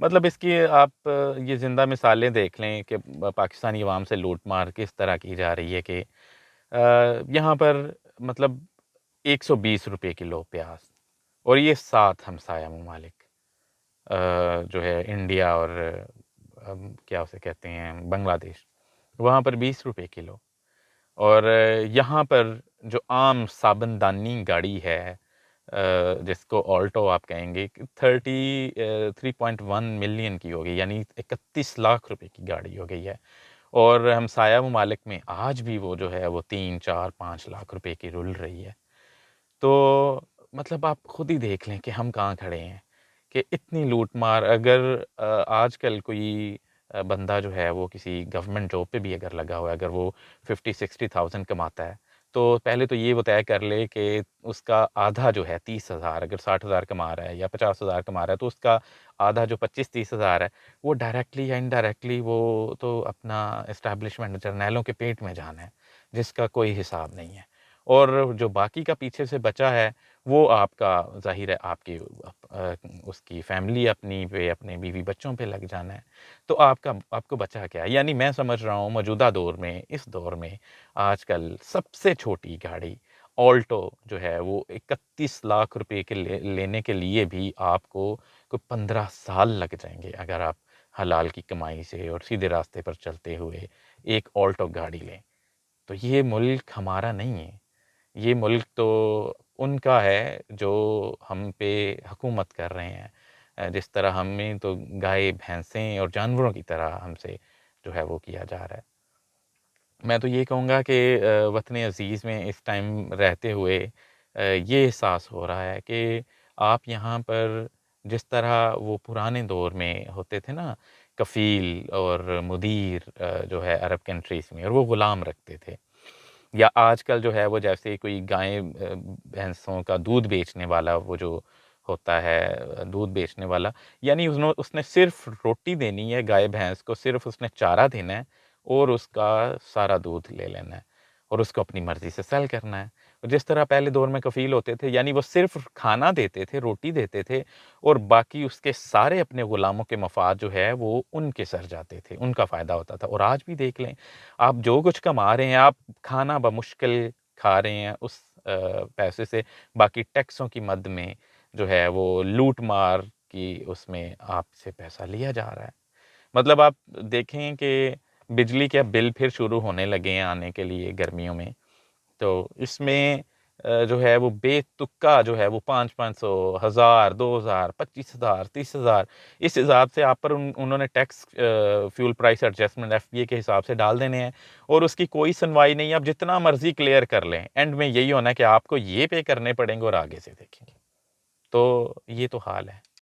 مطلب اس کی آپ یہ زندہ مثالیں دیکھ لیں کہ پاکستانی عوام سے لوٹ مار کس طرح کی جا رہی ہے کہ یہاں پر مطلب 120 روپے کلو پیاز، اور یہ 7 ہمسایہ ممالک جو ہے انڈیا اور کیا اسے کہتے ہیں بنگلہ دیش، وہاں پر 20 روپے کلو. اور یہاں پر جو عام صابن دانی گاڑی ہے جس کو آلٹو آپ کہیں گے، 3.1 ملین کی ہوگی، یعنی 31 لاکھ روپے کی گاڑی ہو گئی ہے. اور ہمسایہ ممالک میں آج بھی وہ جو ہے وہ 3 4 5 لاکھ روپے کی رول رہی ہے. تو مطلب آپ خود ہی دیکھ لیں کہ ہم کہاں کھڑے ہیں کہ اتنی لوٹ مار. اگر آج کل کوئی بندہ جو ہے وہ کسی گورنمنٹ جاب پہ بھی اگر لگا ہوا ہے، اگر وہ 50-60 thousand کماتا ہے، تو پہلے تو یہ وہ طے کر لے کہ اس کا آدھا جو ہے 30,000، اگر 60,000 کما رہا ہے یا 50,000 کما رہا ہے، تو اس کا آدھا جو 25-30 ہزار ہے وہ ڈائریکٹلی یا انڈائریکٹلی وہ تو اپنا اسٹیبلشمنٹ جرنیلوں کے پیٹ میں جانا ہے، جس کا کوئی حساب نہیں ہے. اور جو باقی کا پیچھے سے بچا ہے وہ آپ کا ظاہر ہے آپ کی اس کی فیملی اپنی پہ، اپنے بیوی بچوں پہ لگ جانا ہے. تو آپ کو بچا کیا ہے؟ یعنی میں سمجھ رہا ہوں موجودہ دور میں، اس دور میں آج کل سب سے چھوٹی گاڑی آلٹو جو ہے وہ 31 لاکھ روپے کے لینے کے لیے بھی آپ کو کوئی 15 سال لگ جائیں گے اگر آپ حلال کی کمائی سے اور سیدھے راستے پر چلتے ہوئے ایک آلٹو گاڑی لیں. تو یہ ملک ہمارا نہیں ہے، یہ ملک تو ان کا ہے جو ہم پہ حکومت کر رہے ہیں. جس طرح ہمیں تو گائے بھینسیں اور جانوروں کی طرح ہم سے جو ہے وہ کیا جا رہا ہے. میں تو یہ کہوں گا کہ وطن عزیز میں اس ٹائم رہتے ہوئے یہ احساس ہو رہا ہے کہ آپ یہاں پر جس طرح وہ پرانے دور میں ہوتے تھے نا، کفیل اور مدیر جو ہے عرب کنٹریز میں، اور وہ غلام رکھتے تھے، یا آج کل جو ہے وہ جیسے کوئی گائیں بھینسوں کا دودھ بیچنے والا وہ جو ہوتا ہے دودھ بیچنے والا، یعنی اس نے صرف روٹی دینی ہے گائے بھینس کو، صرف اس نے چارہ دینا ہے اور اس کا سارا دودھ لے لینا ہے اور اس کو اپنی مرضی سے سیل کرنا ہے. جس طرح پہلے دور میں کفیل ہوتے تھے، یعنی وہ صرف کھانا دیتے تھے، روٹی دیتے تھے، اور باقی اس کے سارے اپنے غلاموں کے مفاد جو ہے وہ ان کے سر جاتے تھے، ان کا فائدہ ہوتا تھا. اور آج بھی دیکھ لیں، آپ جو کچھ کما رہے ہیں، آپ کھانا بمشکل کھا رہے ہیں اس پیسے سے، باقی ٹیکسوں کی مد میں جو ہے وہ لوٹ مار کی اس میں آپ سے پیسہ لیا جا رہا ہے. مطلب آپ دیکھیں کہ بجلی کے بل پھر شروع ہونے لگے ہیں آنے کے لیے گرمیوں میں، تو اس میں جو ہے وہ بے تکا جو ہے وہ 500 1000 2000 25,000 30,000 اس حساب سے آپ پر انہوں نے tax fuel price adjustment FPA کے حساب سے ڈال دینے ہیں، اور اس کی کوئی سنوائی نہیں. آپ جتنا مرضی کلیئر کر لیں، اینڈ میں یہی ہونا ہے کہ آپ کو یہ پے کرنے پڑیں گے اور آگے سے دیکھیں گے. تو یہ تو حال ہے.